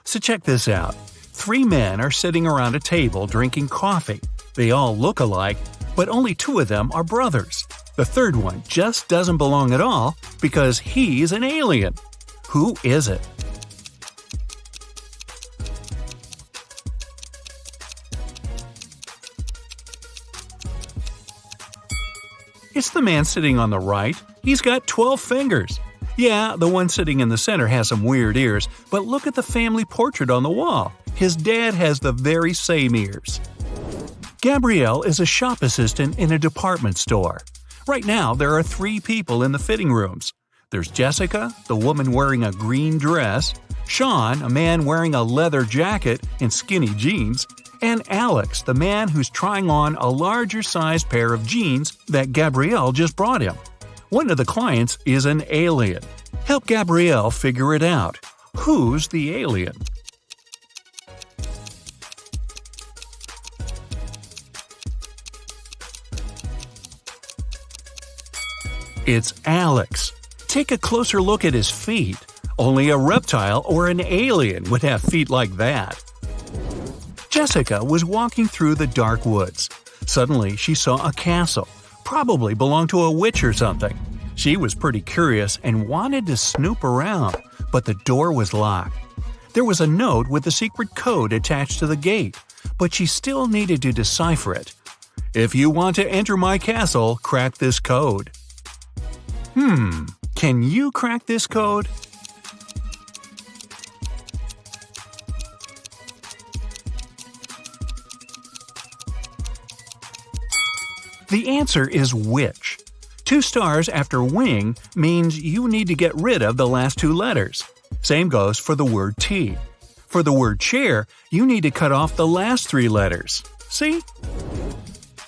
So check this out. 3 men are sitting around a table drinking coffee. They all look alike, but only 2 of them are brothers. The third one just doesn't belong at all because he's an alien. Who is it? It's the man sitting on the right. He's got 12 fingers. Yeah, the one sitting in the center has some weird ears, but look at the family portrait on the wall. His dad has the very same ears. Gabrielle is a shop assistant in a department store. Right now, there are 3 people in the fitting rooms. There's Jessica, the woman wearing a green dress, Sean, a man wearing a leather jacket and skinny jeans, and Alex, the man who's trying on a larger-sized pair of jeans that Gabrielle just brought him. One of the clients is an alien. Help Gabrielle figure it out. Who's the alien? It's Alex. Take a closer look at his feet. Only a reptile or an alien would have feet like that. Jessica was walking through the dark woods. Suddenly, she saw a castle. Probably belonged to a witch or something. She was pretty curious and wanted to snoop around, but the door was locked. There was a note with a secret code attached to the gate, but she still needed to decipher it. If you want to enter my castle, crack this code. Can you crack this code? The answer is witch. 2 stars after wing means you need to get rid of the last 2 letters. Same goes for the word T. For the word chair, you need to cut off the last 3 letters. See?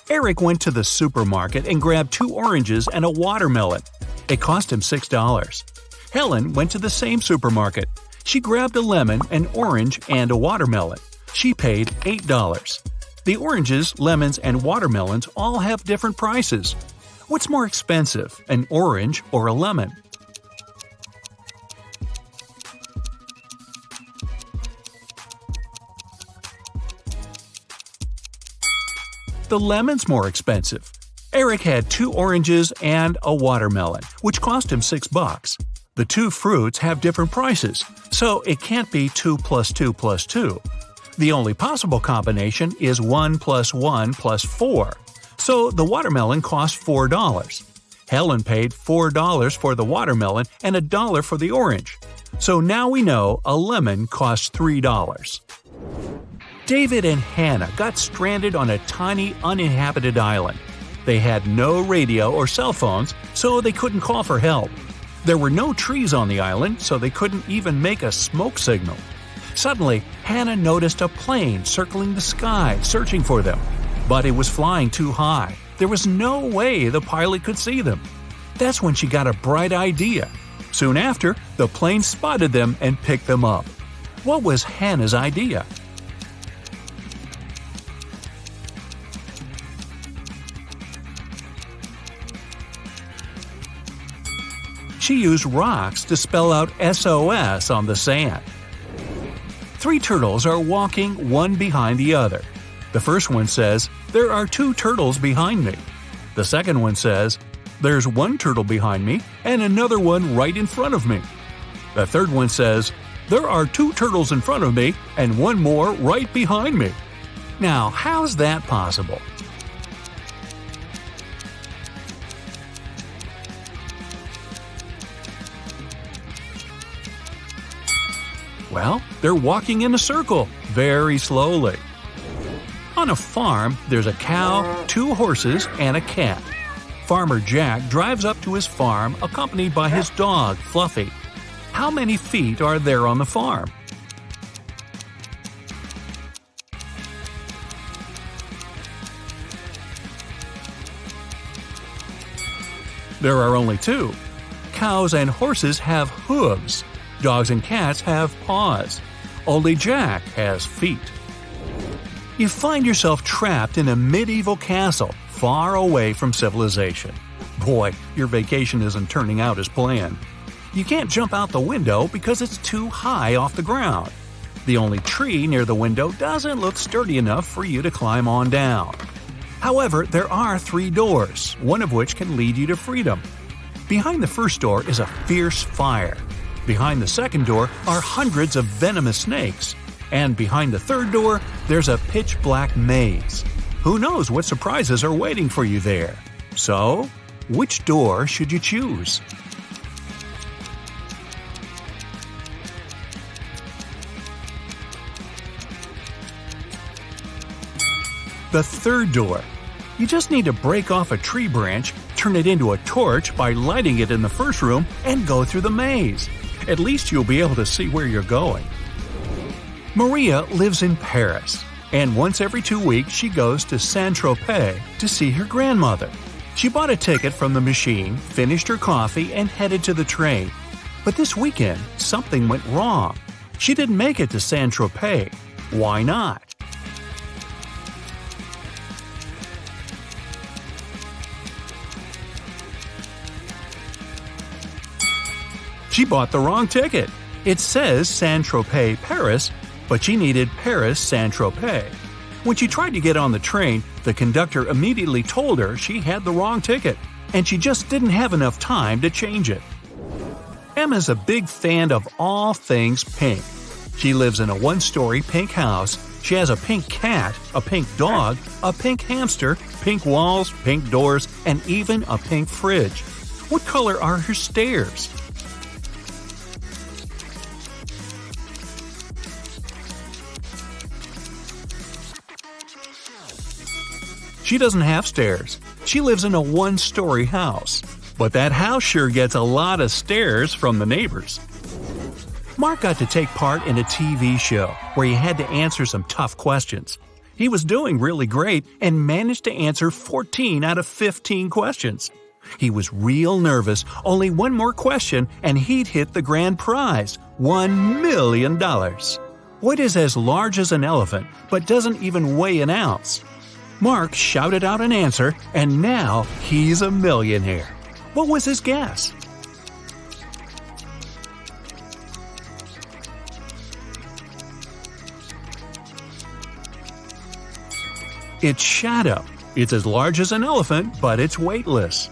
Eric went to the supermarket and grabbed 2 oranges and a watermelon. It cost him $6. Helen went to the same supermarket. She grabbed a lemon, an orange, and a watermelon. She paid $8. The oranges, lemons, and watermelons all have different prices. What's more expensive, an orange or a lemon? The lemon's more expensive. Eric had 2 oranges and a watermelon, which cost him $6. The 2 fruits have different prices, so it can't be 2 plus 2 plus 2. The only possible combination is 1 plus 1 plus 4, so the watermelon cost $4. Helen paid $4 for the watermelon and $1 for the orange. So now we know a lemon costs $3. David and Hannah got stranded on a tiny uninhabited island. They had no radio or cell phones, so they couldn't call for help. There were no trees on the island, so they couldn't even make a smoke signal. Suddenly, Hannah noticed a plane circling the sky, searching for them. But it was flying too high. There was no way the pilot could see them. That's when she got a bright idea. Soon after, the plane spotted them and picked them up. What was Hannah's idea? She used rocks to spell out SOS on the sand. 3 turtles are walking one behind the other. The first one says, "There are 2 turtles behind me." The second one says, "There's 1 turtle behind me and another one right in front of me." The third one says, "There are 2 turtles in front of me and 1 more right behind me." Now, how's that possible? Well, they're walking in a circle, very slowly. On a farm, there's a cow, 2 horses, and a cat. Farmer Jack drives up to his farm accompanied by his dog, Fluffy. How many feet are there on the farm? There are only 2. Cows and horses have hooves. Dogs and cats have paws. Only Jack has feet. You find yourself trapped in a medieval castle, far away from civilization. Boy, your vacation isn't turning out as planned. You can't jump out the window because it's too high off the ground. The only tree near the window doesn't look sturdy enough for you to climb on down. However, there are 3 doors, one of which can lead you to freedom. Behind the first door is a fierce fire. Behind the second door are hundreds of venomous snakes. And behind the third door, there's a pitch-black maze. Who knows what surprises are waiting for you there? So, which door should you choose? The third door. You just need to break off a tree branch, turn it into a torch by lighting it in the first room, and go through the maze. At least you'll be able to see where you're going. Maria lives in Paris, and once every 2 weeks she goes to Saint-Tropez to see her grandmother. She bought a ticket from the machine, finished her coffee, and headed to the train. But this weekend, something went wrong. She didn't make it to Saint-Tropez. Why not? She bought the wrong ticket. It says Saint-Tropez, Paris, but she needed Paris, Saint-Tropez. When she tried to get on the train, the conductor immediately told her she had the wrong ticket, and she just didn't have enough time to change it. Emma's a big fan of all things pink. She lives in a 1-story pink house. She has a pink cat, a pink dog, a pink hamster, pink walls, pink doors, and even a pink fridge. What color are her stairs? She doesn't have stairs. She lives in a 1-story house. But that house sure gets a lot of stares from the neighbors. Mark got to take part in a TV show where he had to answer some tough questions. He was doing really great and managed to answer 14 out of 15 questions. He was real nervous, only one more question and he'd hit the grand prize, $1 million. What is as large as an elephant but doesn't even weigh an ounce? Mark shouted out an answer, and now he's a millionaire. What was his guess? It's shadow. It's as large as an elephant, but it's weightless.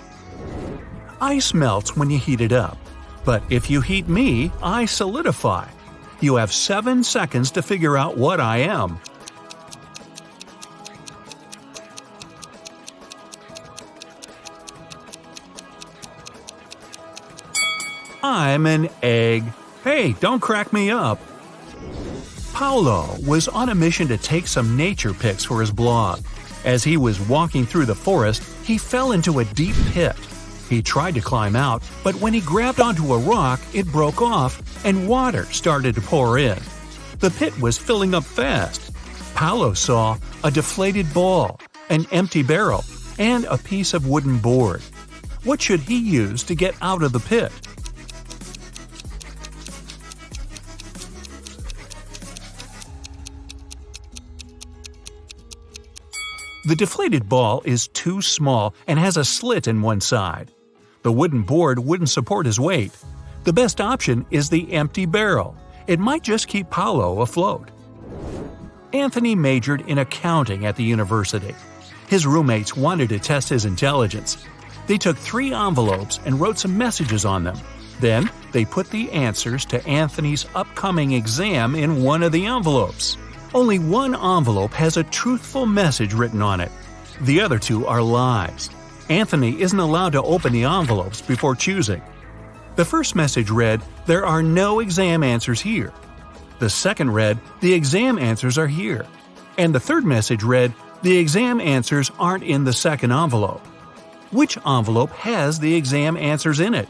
Ice melts when you heat it up. But if you heat me, I solidify. You have 7 seconds to figure out what I am. I'm an egg. Hey, don't crack me up. Paulo was on a mission to take some nature pics for his blog. As he was walking through the forest, he fell into a deep pit. He tried to climb out, but when he grabbed onto a rock, it broke off and water started to pour in. The pit was filling up fast. Paulo saw a deflated ball, an empty barrel, and a piece of wooden board. What should he use to get out of the pit? The deflated ball is too small and has a slit in one side. The wooden board wouldn't support his weight. The best option is the empty barrel. It might just keep Paulo afloat. Anthony majored in accounting at the university. His roommates wanted to test his intelligence. They took 3 envelopes and wrote some messages on them. Then, they put the answers to Anthony's upcoming exam in one of the envelopes. Only one envelope has a truthful message written on it. The other 2 are lies. Anthony isn't allowed to open the envelopes before choosing. The first message read, "There are no exam answers here." The second read, "The exam answers are here." And the third message read, "The exam answers aren't in the second envelope." Which envelope has the exam answers in it?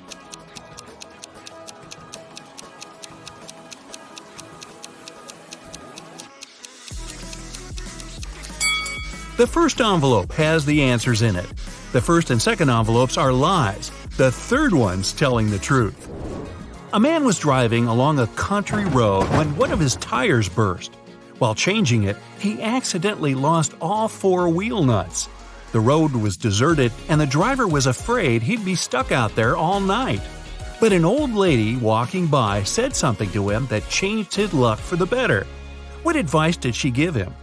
The first envelope has the answers in it. The first and second envelopes are lies. The third one's telling the truth. A man was driving along a country road when one of his tires burst. While changing it, he accidentally lost all 4 wheel nuts. The road was deserted and the driver was afraid he'd be stuck out there all night. But an old lady walking by said something to him that changed his luck for the better. What advice did she give him?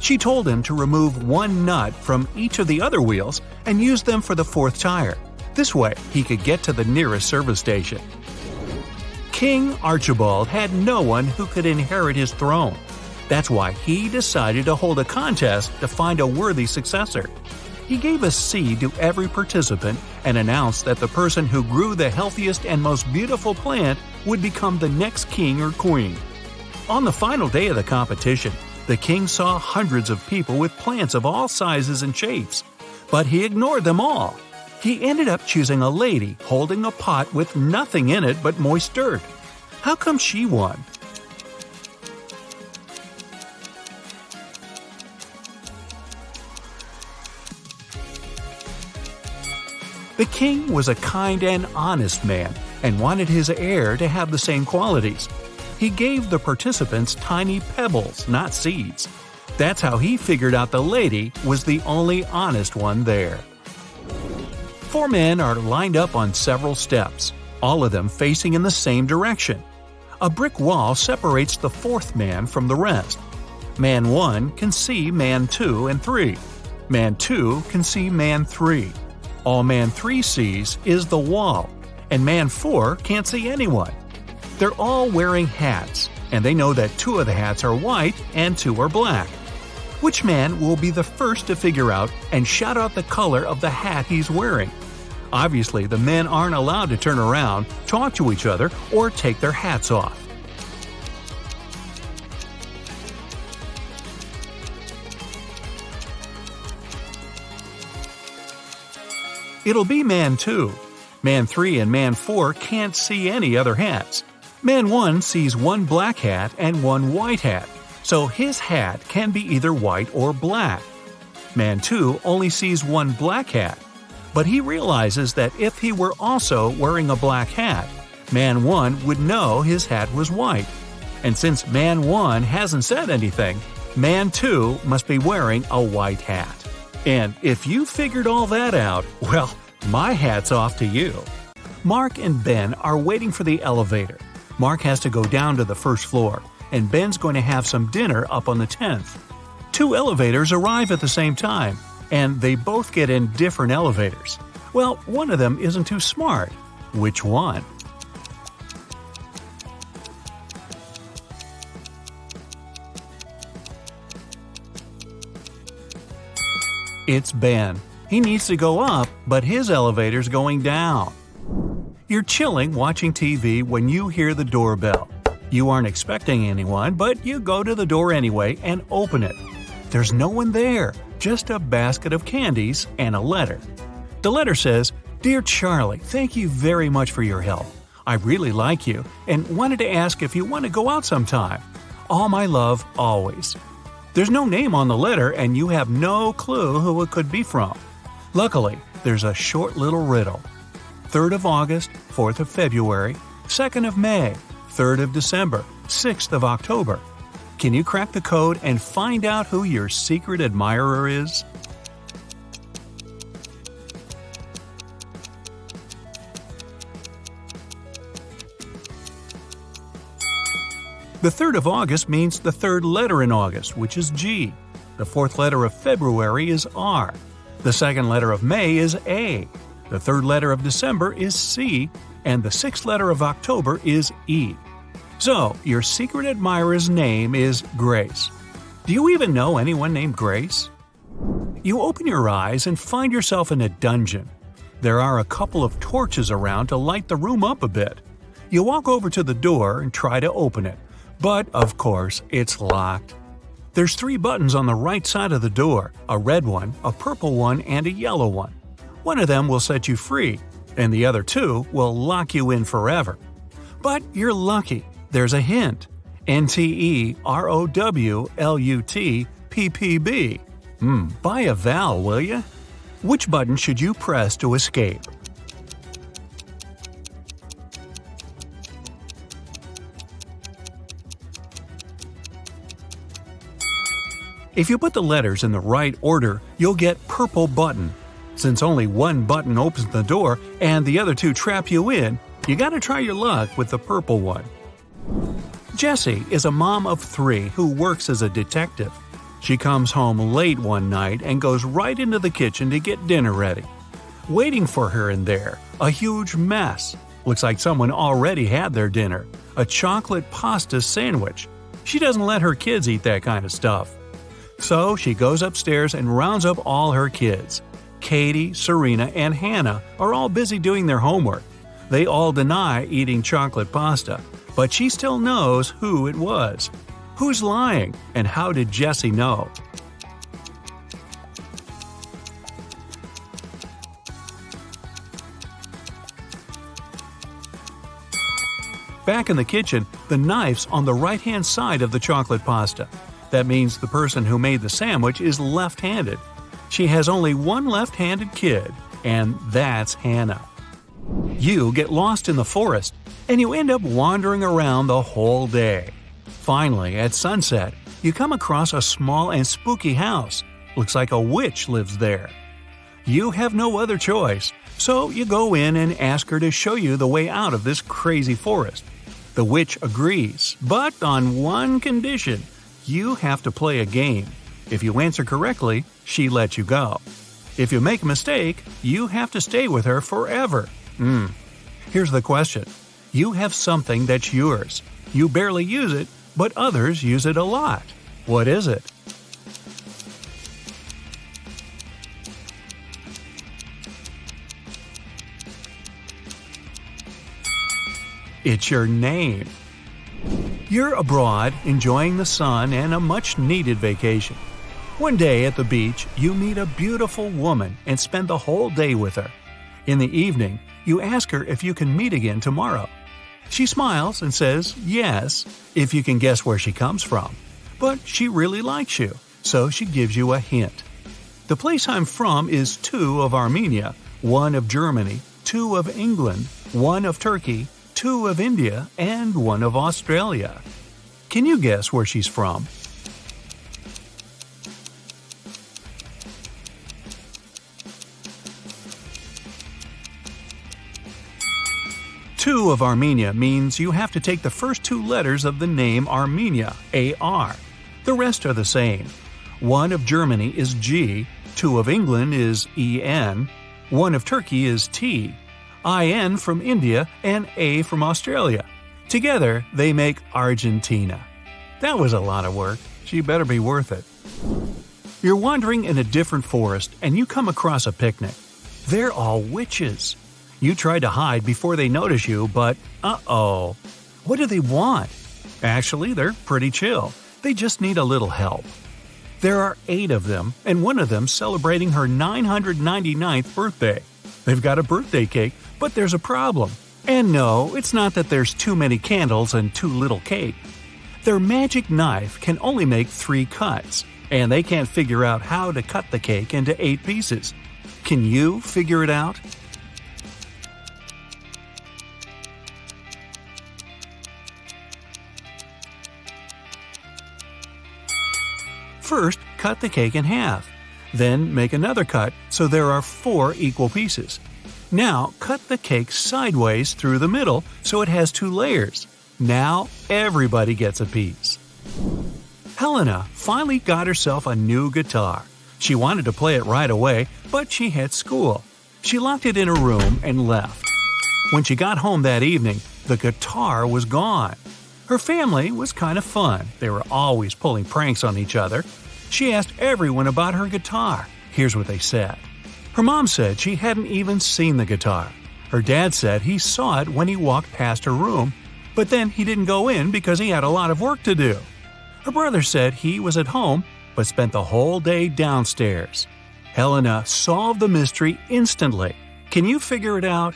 She told him to remove one nut from each of the other wheels and use them for the fourth tire. This way, he could get to the nearest service station. King Archibald had no one who could inherit his throne. That's why he decided to hold a contest to find a worthy successor. He gave a seed to every participant and announced that the person who grew the healthiest and most beautiful plant would become the next king or queen. On the final day of the competition, the king saw hundreds of people with plants of all sizes and shapes, but he ignored them all. He ended up choosing a lady holding a pot with nothing in it but moist dirt. How come she won? The king was a kind and honest man and wanted his heir to have the same qualities. He gave the participants tiny pebbles, not seeds. That's how he figured out the lady was the only honest one there. 4 men are lined up on several steps, all of them facing in the same direction. A brick wall separates the 4th man from the rest. Man 1 can see man 2 and 3. Man 2 can see man 3. All man 3 sees is the wall, and man 4 can't see anyone. They're all wearing hats, and they know that 2 of the hats are white and 2 are black. Which man will be the first to figure out and shout out the color of the hat he's wearing? Obviously, the men aren't allowed to turn around, talk to each other, or take their hats off. It'll be man 2. Man 3 and man 4 can't see any other hats. Man 1 sees one black hat and one white hat, so his hat can be either white or black. Man 2 only sees one black hat, but he realizes that if he were also wearing a black hat, Man 1 would know his hat was white. And since Man 1 hasn't said anything, Man 2 must be wearing a white hat. And if you figured all that out, well, my hat's off to you. Mark and Ben are waiting for the elevator. Mark has to go down to the first floor, and Ben's going to have some dinner up on the 10th. 2 elevators arrive at the same time, and they both get in different elevators. Well, one of them isn't too smart. Which one? It's Ben. He needs to go up, but his elevator's going down. You're chilling watching TV when you hear the doorbell. You aren't expecting anyone, but you go to the door anyway and open it. There's no one there, just a basket of candies and a letter. The letter says, "Dear Charlie, thank you very much for your help. I really like you and wanted to ask if you want to go out sometime. All my love, always." There's no name on the letter and you have no clue who it could be from. Luckily, there's a short little riddle. 3rd of August, 4th of February, 2nd of May, 3rd of December, 6th of October. Can you crack the code and find out who your secret admirer is? The 3rd of August means the 3rd letter in August, which is G. The 4th letter of February is R. The 2nd letter of May is A. The 3rd letter of December is C. And the 6th letter of October is E. So, your secret admirer's name is Grace. Do you even know anyone named Grace? You open your eyes and find yourself in a dungeon. There are a couple of torches around to light the room up a bit. You walk over to the door and try to open it. But, of course, it's locked. There's 3 buttons on the right side of the door, a red one, a purple one, and a yellow one. One of them will set you free, and the other 2 will lock you in forever. But you're lucky. There's a hint. NTEROWLUTPPB. Buy a vowel, will ya? Which button should you press to escape? If you put the letters in the right order, you'll get purple button. Since only one button opens the door and the other two trap you in, you gotta try your luck with the purple one. Jessie is a mom of 3 who works as a detective. She comes home late one night and goes right into the kitchen to get dinner ready. Waiting for her in there, a huge mess. Looks like someone already had their dinner, a chocolate pasta sandwich. She doesn't let her kids eat that kind of stuff. So she goes upstairs and rounds up all her kids. Katie, Serena, and Hannah are all busy doing their homework. They all deny eating chocolate pasta, but she still knows who it was. Who's lying, and how did Jessie know? Back in the kitchen, the knife's on the right-hand side of the chocolate pasta. That means the person who made the sandwich is left-handed. She has only one left-handed kid, and that's Hannah. You get lost in the forest, and you end up wandering around the whole day. Finally, at sunset, you come across a small and spooky house. Looks like a witch lives there. You have no other choice, so you go in and ask her to show you the way out of this crazy forest. The witch agrees, but on one condition. You have to play a game. If you answer correctly, she lets you go. If you make a mistake, you have to stay with her forever. Here's the question. You have something that's yours. You barely use it, but others use it a lot. What is it? It's your name. You're abroad, enjoying the sun and a much-needed vacation. One day at the beach, you meet a beautiful woman and spend the whole day with her. In the evening, you ask her if you can meet again tomorrow. She smiles and says yes, if you can guess where she comes from. But she really likes you, so she gives you a hint. The place I'm from is 2 of Armenia, 1 of Germany, 2 of England, 1 of Turkey, 2 of India, and 1 of Australia. Can you guess where she's from? Two of Armenia means you have to take the first 2 letters of the name Armenia, A-R. The rest are the same. 1 of Germany is G, 2 of England is E-N, 1 of Turkey is T, I-N from India, and A from Australia. Together, they make Argentina. That was a lot of work. She better be worth it. You're wandering in a different forest and you come across a picnic. They're all witches. You try to hide before they notice you, but uh-oh. What do they want? Actually, they're pretty chill. They just need a little help. There are 8 of them, and one of them celebrating her 999th birthday. They've got a birthday cake, but there's a problem. And no, it's not that there's too many candles and too little cake. Their magic knife can only make 3 cuts, and they can't figure out how to cut the cake into 8 pieces. Can you figure it out? First, cut the cake in half. Then make another cut so there are 4 equal pieces. Now cut the cake sideways through the middle so it has 2 layers. Now everybody gets a piece. Helena finally got herself a new guitar. She wanted to play it right away, but she had school. She locked it in her room and left. When she got home that evening, the guitar was gone. Her family was kind of fun. They were always pulling pranks on each other. She asked everyone about her guitar. Here's what they said. Her mom said she hadn't even seen the guitar. Her dad said he saw it when he walked past her room, but then he didn't go in because he had a lot of work to do. Her brother said he was at home, but spent the whole day downstairs. Helena solved the mystery instantly. Can you figure it out?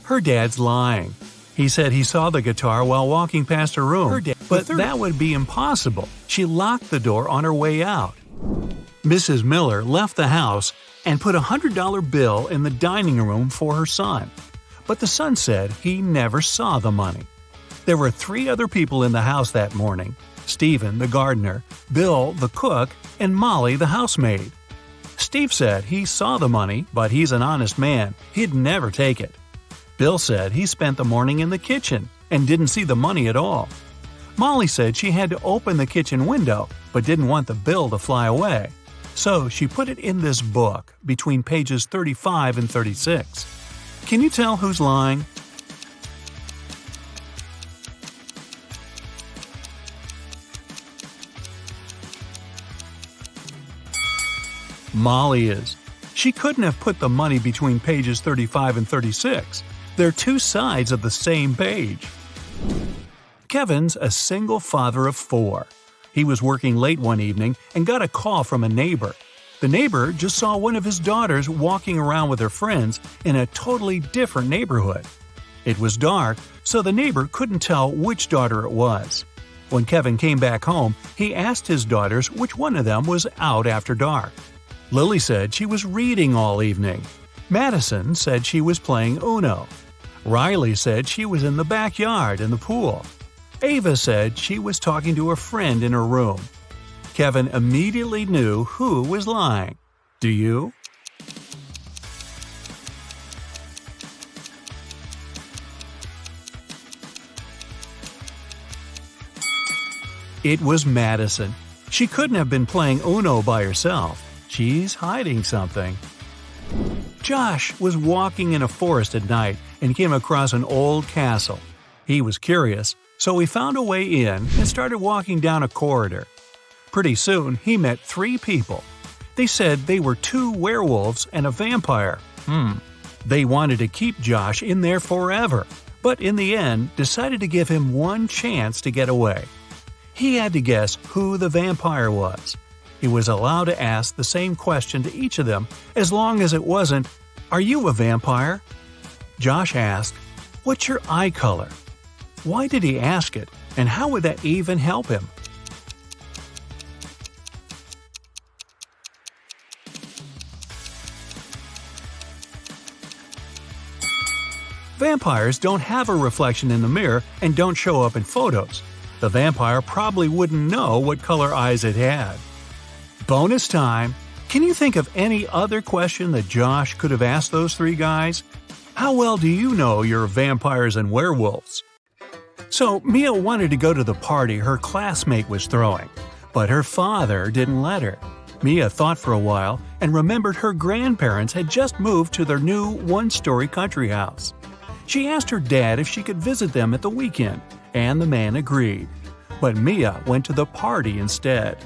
Her dad's lying. He said he saw the guitar while walking past her room, but that would be impossible. She locked the door on her way out. Mrs. Miller left the house and put a $100 bill in the dining room for her son. But the son said he never saw the money. There were 3 other people in the house that morning: Stephen, the gardener, Bill, the cook, and Molly, the housemaid. Steve said he saw the money, but he's an honest man. He'd never take it. Bill said he spent the morning in the kitchen and didn't see the money at all. Molly said she had to open the kitchen window, but didn't want the bill to fly away. So she put it in this book between pages 35 and 36. Can you tell who's lying? Molly is. She couldn't have put the money between pages 35 and 36. They're 2 sides of the same page. Kevin's a single father of 4. He was working late one evening and got a call from a neighbor. The neighbor just saw one of his daughters walking around with her friends in a totally different neighborhood. It was dark, so the neighbor couldn't tell which daughter it was. When Kevin came back home, he asked his daughters which one of them was out after dark. Lily said she was reading all evening. Madison said she was playing Uno. Riley said she was in the backyard in the pool. Ava said she was talking to a friend in her room. Kevin immediately knew who was lying. Do you? It was Madison. She couldn't have been playing Uno by herself. She's hiding something. Josh was walking in a forest at night and came across an old castle. He was curious, so he found a way in and started walking down a corridor. Pretty soon, he met 3 people. They said they were 2 werewolves and a vampire. They wanted to keep Josh in there forever, but in the end decided to give him one chance to get away. He had to guess who the vampire was. He was allowed to ask the same question to each of them as long as it wasn't, "Are you a vampire?" Josh asked, "What's your eye color?" Why did he ask it, and how would that even help him? Vampires don't have a reflection in the mirror and don't show up in photos. The vampire probably wouldn't know what color eyes it had. Bonus time! Can you think of any other question that Josh could have asked those 3 guys? How well do you know your vampires and werewolves? So Mia wanted to go to the party her classmate was throwing, but her father didn't let her. Mia thought for a while and remembered her grandparents had just moved to their new 1-story country house. She asked her dad if she could visit them at the weekend, and the man agreed. But Mia went to the party instead.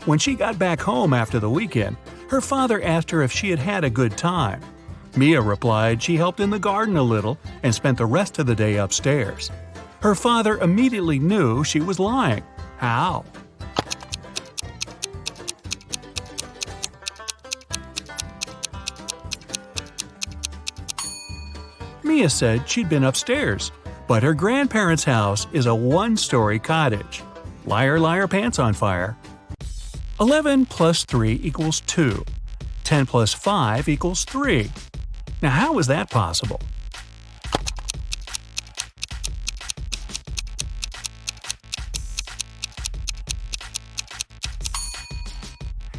When she got back home after the weekend, her father asked her if she had had a good time. Mia replied she helped in the garden a little and spent the rest of the day upstairs. Her father immediately knew she was lying. How? Mia said she'd been upstairs, but her grandparents' house is a 1-story cottage. Liar, liar, pants on fire. 11 plus 3 equals 2. 10 plus 5 equals 3. Now how is that possible?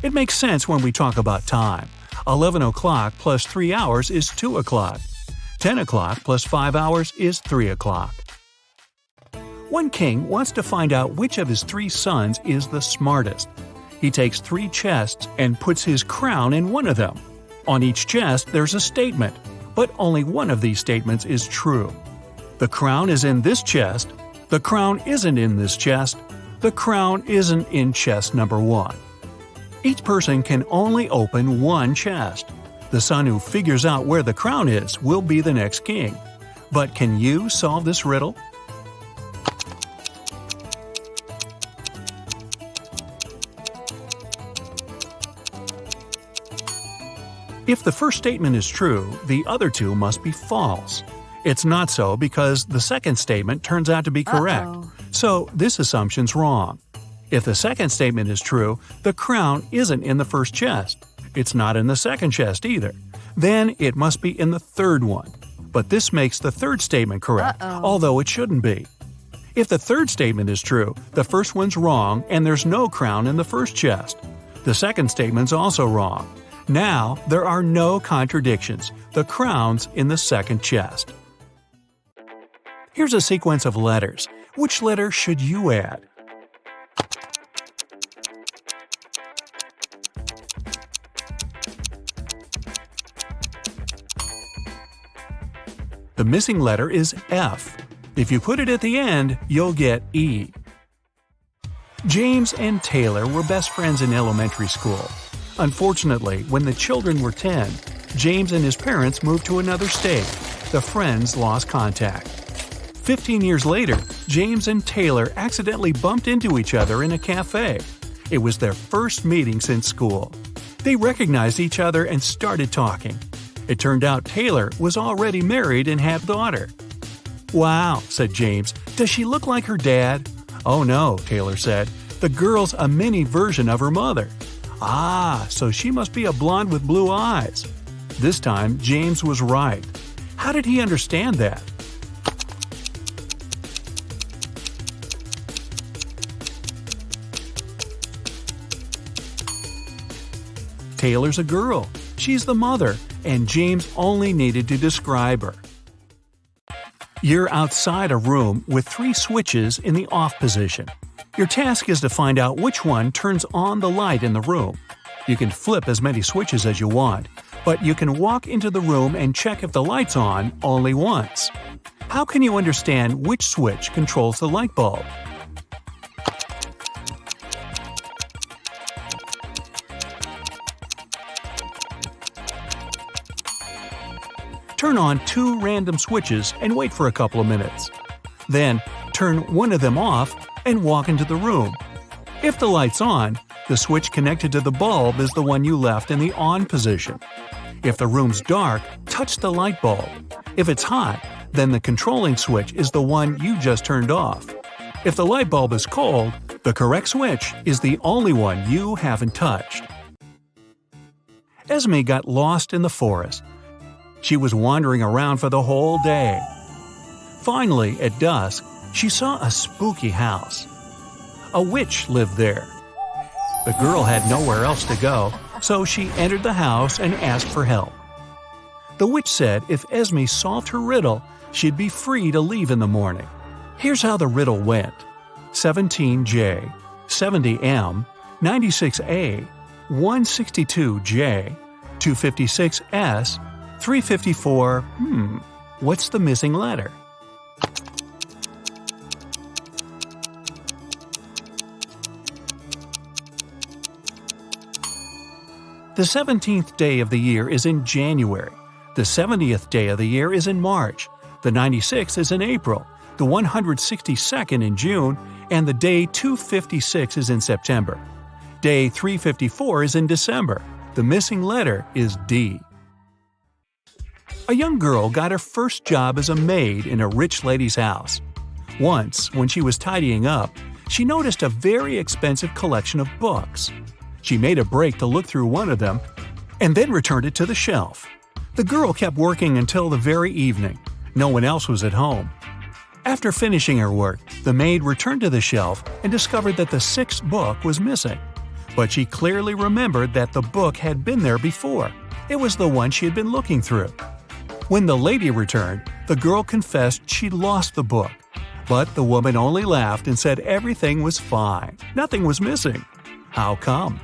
It makes sense when we talk about time. 11 o'clock plus 3 hours is 2 o'clock. 10 o'clock plus 5 hours is 3 o'clock. One king wants to find out which of his 3 sons is the smartest. He takes 3 chests and puts his crown in one of them. On each chest there's a statement, but only one of these statements is true. The crown is in this chest. The crown isn't in this chest. The crown isn't in chest number 1. Each person can only open one chest. The son who figures out where the crown is will be the next king. But can you solve this riddle? If the first statement is true, the other 2 must be false. It's not so because the second statement turns out to be correct. So this assumption's wrong. If the second statement is true, the crown isn't in the first chest. It's not in the second chest either. Then it must be in the third one. But this makes the third statement correct, although it shouldn't be. If the third statement is true, the first one's wrong and there's no crown in the first chest. The second statement's also wrong. Now, there are no contradictions. The crown's in the second chest. Here's a sequence of letters. Which letter should you add? The missing letter is F. If you put it at the end, you'll get E. James and Taylor were best friends in elementary school. Unfortunately, when the children were 10, James and his parents moved to another state. The friends lost contact. 15 years later, James and Taylor accidentally bumped into each other in a cafe. It was their first meeting since school. They recognized each other and started talking. It turned out Taylor was already married and had a daughter. "Wow," said James. "Does she look like her dad?" "Oh no," Taylor said. "The girl's a mini version of her mother." "Ah, so she must be a blonde with blue eyes." This time, James was right. How did he understand that? Taylor's a girl. She's the mother, and James only needed to describe her. You're outside a room with 3 switches in the off position. Your task is to find out which one turns on the light in the room. You can flip as many switches as you want, but you can walk into the room and check if the light's on only once. How can you understand which switch controls the light bulb? Turn on 2 random switches and wait for a couple of minutes. Then, turn one of them off and walk into the room. If the light's on, the switch connected to the bulb is the one you left in the on position. If the room's dark, touch the light bulb. If it's hot, then the controlling switch is the one you just turned off. If the light bulb is cold, the correct switch is the only one you haven't touched. Esme got lost in the forest. She was wandering around for the whole day. Finally, at dusk, she saw a spooky house. A witch lived there. The girl had nowhere else to go, so she entered the house and asked for help. The witch said if Esme solved her riddle, she'd be free to leave in the morning. Here's how the riddle went. 17J, 70M, 96A, 162J, 256S, 354, what's the missing letter? The 17th day of the year is in January. The 70th day of the year is in March. The 96th is in April. The 162nd in June. And the day 256 is in September. Day 354 is in December. The missing letter is D. A young girl got her first job as a maid in a rich lady's house. Once, when she was tidying up, she noticed a very expensive collection of books. She made a break to look through one of them and then returned it to the shelf. The girl kept working until the very evening. No one else was at home. After finishing her work, the maid returned to the shelf and discovered that the 6th book was missing. But she clearly remembered that the book had been there before. It was the one she had been looking through. When the lady returned, the girl confessed she'd lost the book. But the woman only laughed and said everything was fine. Nothing was missing. How come?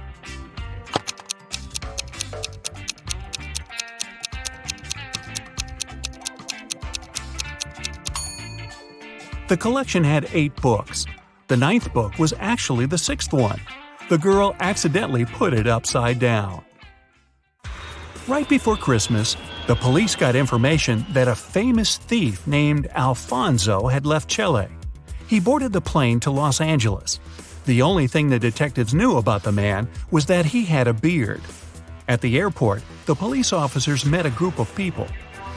The collection had 8 books. The 9th book was actually the 6th one. The girl accidentally put it upside down. Right before Christmas, the police got information that a famous thief named Alfonso had left Chile. He boarded the plane to Los Angeles. The only thing the detectives knew about the man was that he had a beard. At the airport, the police officers met a group of people.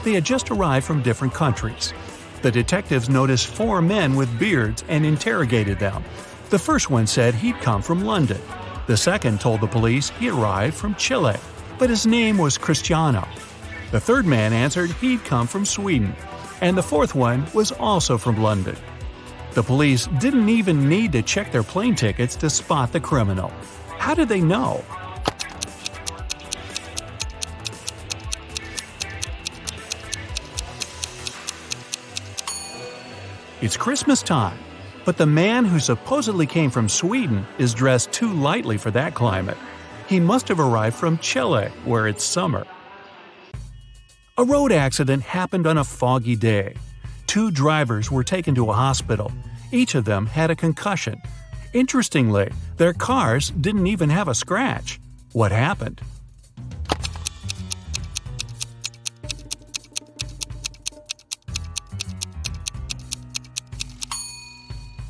They had just arrived from different countries. The detectives noticed 4 men with beards and interrogated them. The first one said he'd come from London. The second told the police he arrived from Chile, but his name was Cristiano. The third man answered he'd come from Sweden, and the fourth one was also from London. The police didn't even need to check their plane tickets to spot the criminal. How did they know? It's Christmas time, but the man who supposedly came from Sweden is dressed too lightly for that climate. He must have arrived from Chile, where it's summer. A road accident happened on a foggy day. 2 drivers were taken to a hospital. Each of them had a concussion. Interestingly, their cars didn't even have a scratch. What happened?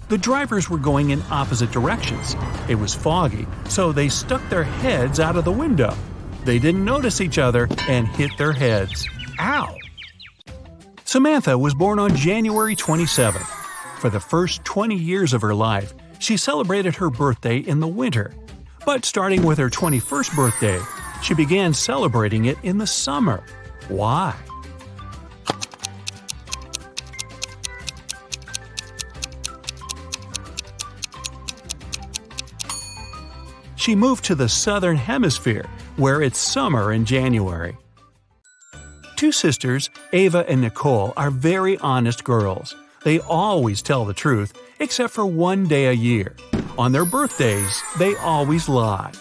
The drivers were going in opposite directions. It was foggy, so they stuck their heads out of the window. They didn't notice each other and hit their heads. Ow! Samantha was born on January 27th. For the first 20 years of her life, she celebrated her birthday in the winter. But starting with her 21st birthday, she began celebrating it in the summer. Why? She moved to the southern hemisphere, where it's summer in January. 2 sisters, Ava and Nicole, are very honest girls. They always tell the truth, except for one day a year. On their birthdays, they always lie.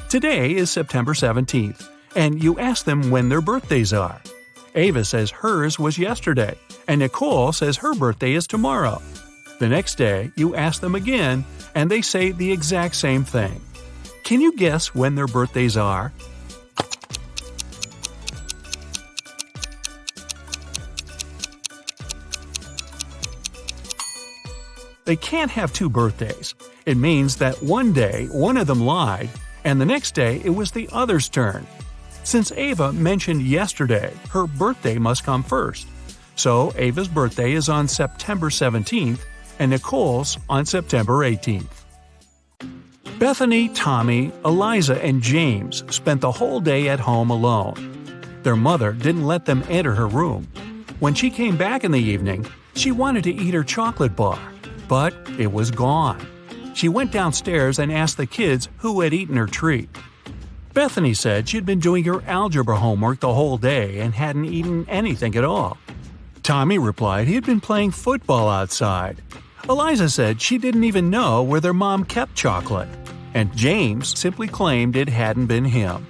Today is September 17th, and you ask them when their birthdays are. Ava says hers was yesterday, and Nicole says her birthday is tomorrow. The next day, you ask them again, and they say the exact same thing. Can you guess when their birthdays are? They can't have 2 birthdays. It means that one day one of them lied, and the next day it was the other's turn. Since Ava mentioned yesterday, her birthday must come first. So Ava's birthday is on September 17th, and Nicole's on September 18th. Bethany, Tommy, Eliza, and James spent the whole day at home alone. Their mother didn't let them enter her room. When she came back in the evening, she wanted to eat her chocolate bar, but it was gone. She went downstairs and asked the kids who had eaten her treat. Bethany said she'd been doing her algebra homework the whole day and hadn't eaten anything at all. Tommy replied he had been playing football outside. Eliza said she didn't even know where their mom kept chocolate. And James simply claimed it hadn't been him.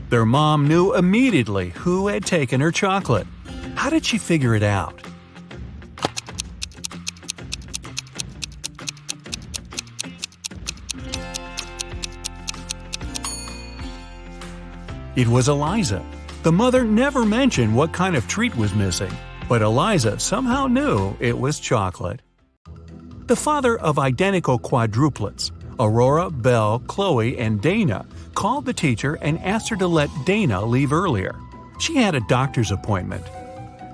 Their mom knew immediately who had taken her chocolate. How did she figure it out? It was Eliza. The mother never mentioned what kind of treat was missing, but Eliza somehow knew it was chocolate. The father of identical quadruplets, Aurora, Belle, Chloe, and Dana, called the teacher and asked her to let Dana leave earlier. She had a doctor's appointment.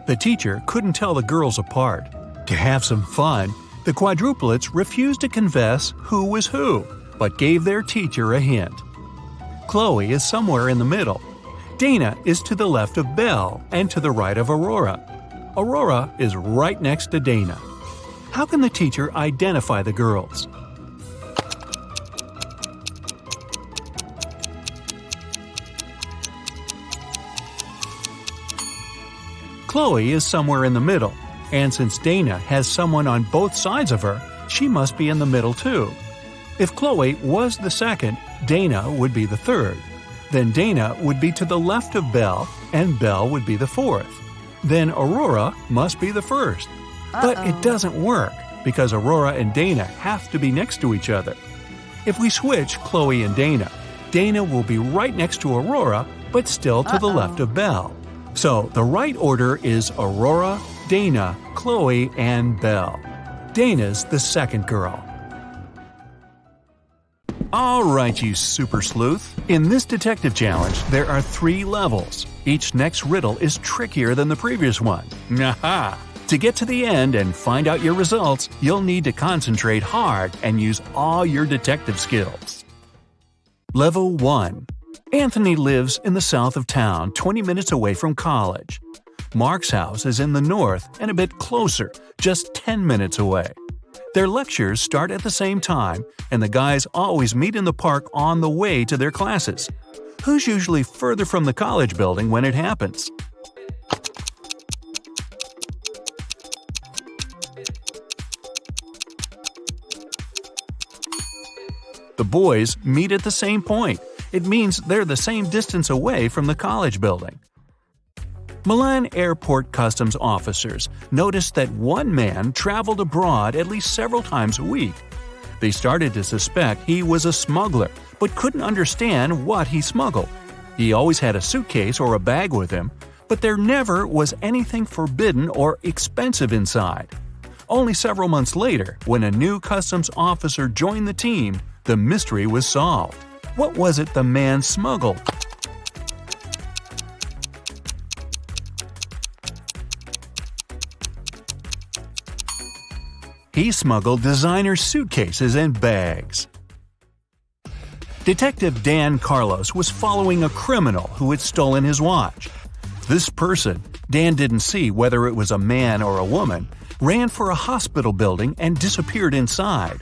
The teacher couldn't tell the girls apart. To have some fun, the quadruplets refused to confess who was who, but gave their teacher a hint. Chloe is somewhere in the middle. Dana is to the left of Belle and to the right of Aurora. Aurora is right next to Dana. How can the teacher identify the girls? Chloe is somewhere in the middle, and since Dana has someone on both sides of her, she must be in the middle too. If Chloe was the second, Dana would be the third. Then Dana would be to the left of Belle, and Belle would be the fourth. Then Aurora must be the first. But it doesn't work, because Aurora and Dana have to be next to each other. If we switch Chloe and Dana, Dana will be right next to Aurora, but still to the left of Belle. So the right order is Aurora, Dana, Chloe, and Belle. Dana's the second girl. Alright, you super sleuth. In this detective challenge, there are 3 levels. Each next riddle is trickier than the previous one. Aha! To get to the end and find out your results, you'll need to concentrate hard and use all your detective skills. Level 1. Anthony lives in the south of town, 20 minutes away from college. Mark's house is in the north and a bit closer, just 10 minutes away. Their lectures start at the same time, and the guys always meet in the park on the way to their classes. Who's usually further from the college building when it happens? The boys meet at the same point. It means they're the same distance away from the college building. Milan airport customs officers noticed that one man traveled abroad at least several times a week. They started to suspect he was a smuggler, but couldn't understand what he smuggled. He always had a suitcase or a bag with him, but there never was anything forbidden or expensive inside. Only several months later, when a new customs officer joined the team, the mystery was solved. What was it the man smuggled? He smuggled designer suitcases and bags. Detective Dan Carlos was following a criminal who had stolen his watch. This person, Dan didn't see whether it was a man or a woman, ran for a hospital building and disappeared inside.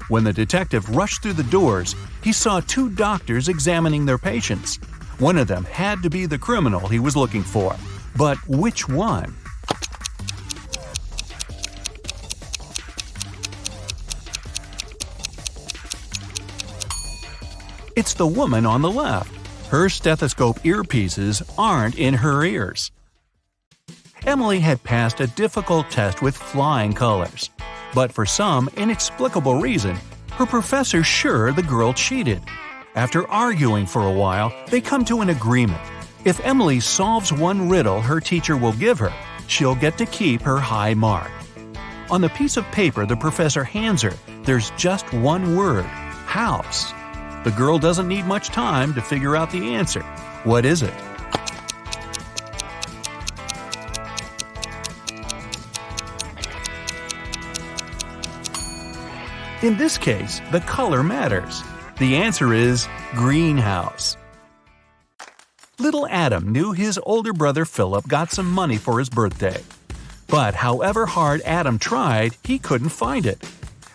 When the detective rushed through the doors, he saw two doctors examining their patients. One of them had to be the criminal he was looking for. But which one? It's the woman on the left. Her stethoscope earpieces aren't in her ears. Emily had passed a difficult test with flying colors. But for some inexplicable reason, her professor's sure the girl cheated. After arguing for a while, they come to an agreement. If Emily solves one riddle her teacher will give her, she'll get to keep her high mark. On the piece of paper the professor hands her, there's just one word: house. The girl doesn't need much time to figure out the answer. What is it? In this case, the color matters. The answer is greenhouse. Little Adam knew his older brother Philip got some money for his birthday. But however hard Adam tried, he couldn't find it.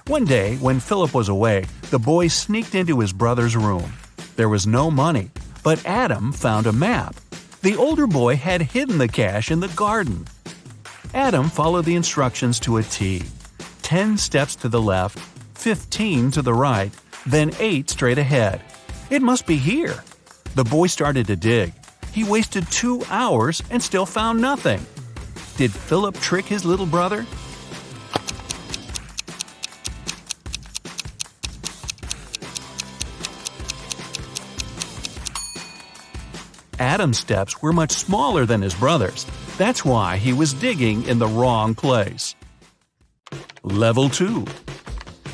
One day, when Philip was away, the boy sneaked into his brother's room. There was no money, but Adam found a map. The older boy had hidden the cash in the garden. Adam followed the instructions to a T. 10 steps to the left, 15 to the right, then 8 straight ahead. It must be here. The boy started to dig. He wasted 2 hours and still found nothing. Did Philip trick his little brother? Adam's steps were much smaller than his brother's. That's why he was digging in the wrong place. Level 2.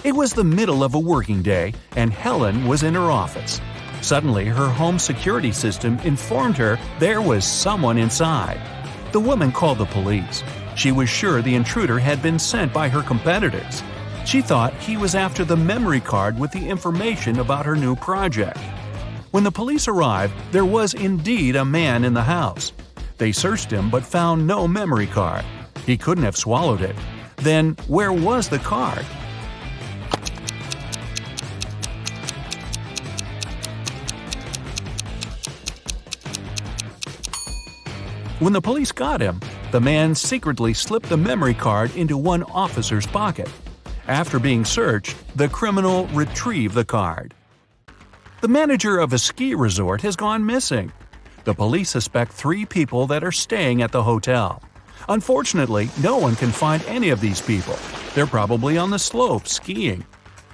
It was the middle of a working day, and Helen was in her office. Suddenly, her home security system informed her there was someone inside. The woman called the police. She was sure the intruder had been sent by her competitors. She thought he was after the memory card with the information about her new project. When the police arrived, there was indeed a man in the house. They searched him but found no memory card. He couldn't have swallowed it. Then, where was the card? When the police got him, the man secretly slipped the memory card into one officer's pocket. After being searched, the criminal retrieved the card. The manager of a ski resort has gone missing. The police suspect 3 people that are staying at the hotel. Unfortunately, no one can find any of these people. They're probably on the slopes skiing.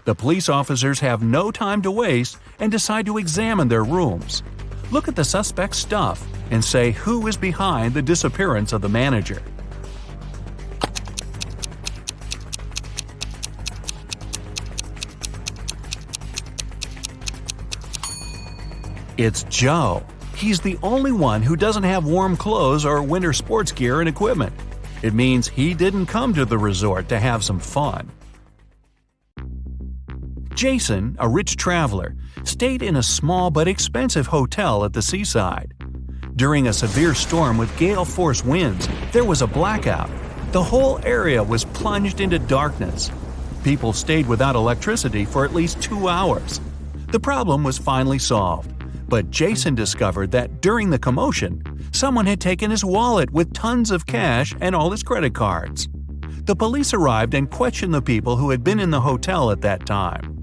The police officers have no time to waste and decide to examine their rooms. Look at the suspect's stuff and say who is behind the disappearance of the manager. It's Joe. He's the only one who doesn't have warm clothes or winter sports gear and equipment. It means he didn't come to the resort to have some fun. Jason, a rich traveler, stayed in a small but expensive hotel at the seaside. During a severe storm with gale-force winds, there was a blackout. The whole area was plunged into darkness. People stayed without electricity for at least 2 hours. The problem was finally solved, but Jason discovered that during the commotion, someone had taken his wallet with tons of cash and all his credit cards. The police arrived and questioned the people who had been in the hotel at that time.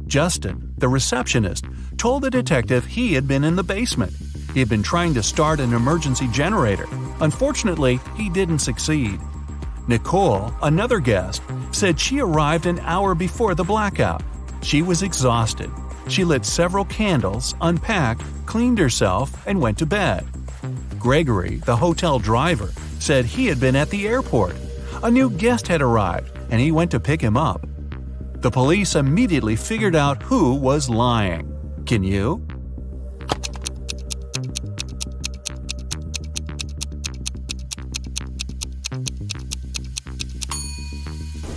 Justin, the receptionist, told the detective he had been in the basement. He had been trying to start an emergency generator. Unfortunately, he didn't succeed. Nicole, another guest, said she arrived an hour before the blackout. She was exhausted. She lit several candles, unpacked, cleaned herself, and went to bed. Gregory, the hotel driver, said he had been at the airport. A new guest had arrived, and he went to pick him up. The police immediately figured out who was lying. Can you?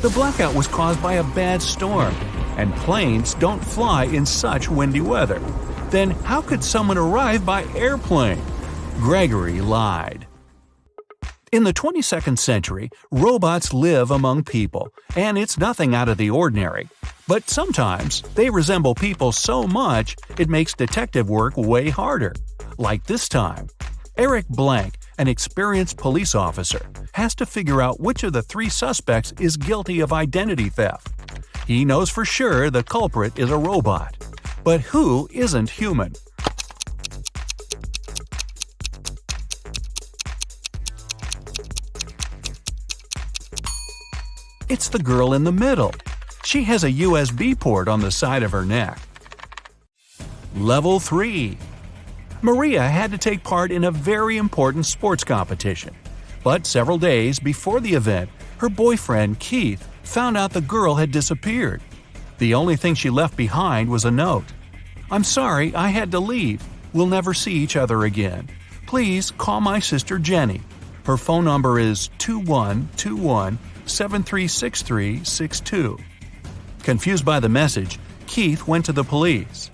The blackout was caused by a bad storm, and planes don't fly in such windy weather. Then how could someone arrive by airplane? Gregory lied. In the 22nd century, robots live among people, and it's nothing out of the ordinary. But sometimes they resemble people so much it makes detective work way harder. Like this time. Eric Blank, an experienced police officer, has to figure out which of the 3 suspects is guilty of identity theft. He knows for sure the culprit is a robot. But who isn't human? It's the girl in the middle. She has a USB port on the side of her neck. Level 3. Maria had to take part in a very important sports competition. But several days before the event, her boyfriend, Keith, found out the girl had disappeared. The only thing she left behind was a note. "I'm sorry, I had to leave. We'll never see each other again. Please call my sister Jenny. Her phone number is 2121-736362. Confused by the message, Keith went to the police.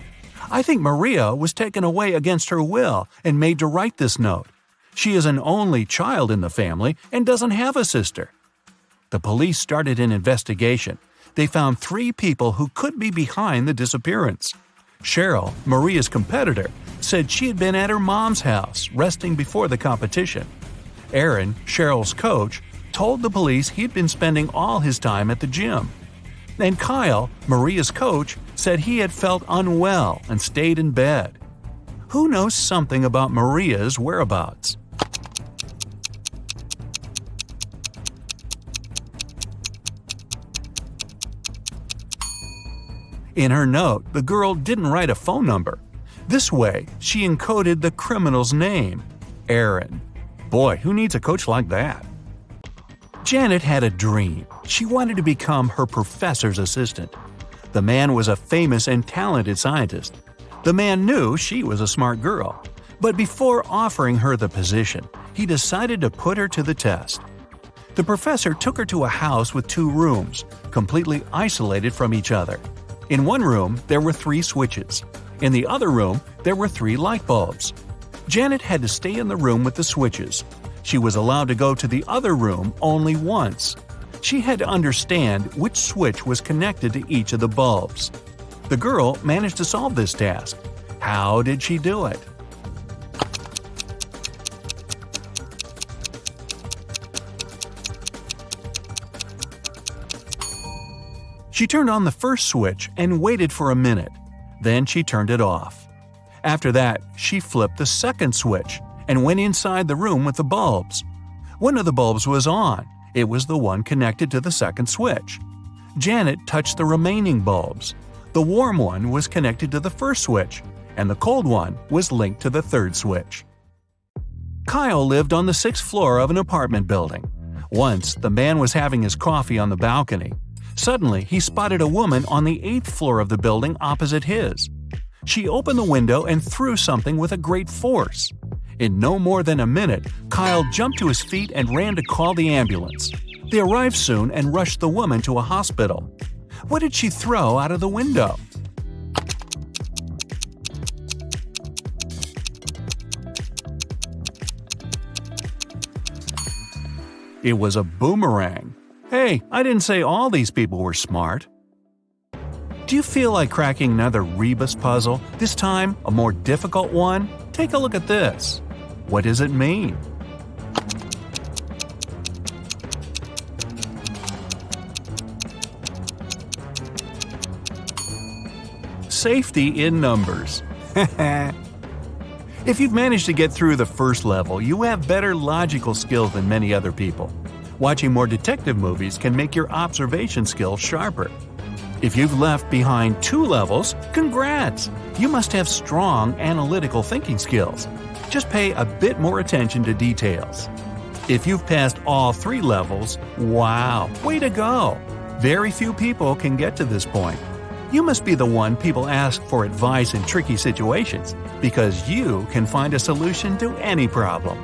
"I think Maria was taken away against her will and made to write this note. She is an only child in the family and doesn't have a sister." The police started an investigation. They found 3 people who could be behind the disappearance. Cheryl, Maria's competitor, said she had been at her mom's house resting before the competition. Aaron, Cheryl's coach, told the police he'd been spending all his time at the gym. And Kyle, Maria's coach, said he had felt unwell and stayed in bed. Who knows something about Maria's whereabouts? In her note, the girl didn't write a phone number. This way, she encoded the criminal's name, Aaron. Boy, who needs a coach like that? Janet had a dream. She wanted to become her professor's assistant. The man was a famous and talented scientist. The man knew she was a smart girl. But before offering her the position, he decided to put her to the test. The professor took her to a house with 2 rooms, completely isolated from each other. In one room, there were 3 switches. In the other room, there were 3 light bulbs. Janet had to stay in the room with the switches. She was allowed to go to the other room only once. She had to understand which switch was connected to each of the bulbs. The girl managed to solve this task. How did she do it? She turned on the first switch and waited for a minute. Then she turned it off. After that, she flipped the second switch and went inside the room with the bulbs. One of the bulbs was on. It was the one connected to the second switch. Janet touched the remaining bulbs. The warm one was connected to the first switch, and the cold one was linked to the third switch. Kyle lived on the 6th floor of an apartment building. Once, the man was having his coffee on the balcony. Suddenly, he spotted a woman on the 8th floor of the building opposite his. She opened the window and threw something with a great force. In no more than a minute, Kyle jumped to his feet and ran to call the ambulance. They arrived soon and rushed the woman to a hospital. What did she throw out of the window? It was a boomerang. Hey, I didn't say all these people were smart. Do you feel like cracking another rebus puzzle, this time a more difficult one? Take a look at this. What does it mean? Safety in numbers. If you've managed to get through the first level, you have better logical skills than many other people. Watching more detective movies can make your observation skills sharper. If you've left behind 2 levels, congrats! You must have strong analytical thinking skills. Just pay a bit more attention to details. If you've passed all 3 levels, wow, way to go! Very few people can get to this point. You must be the one people ask for advice in tricky situations, because you can find a solution to any problem.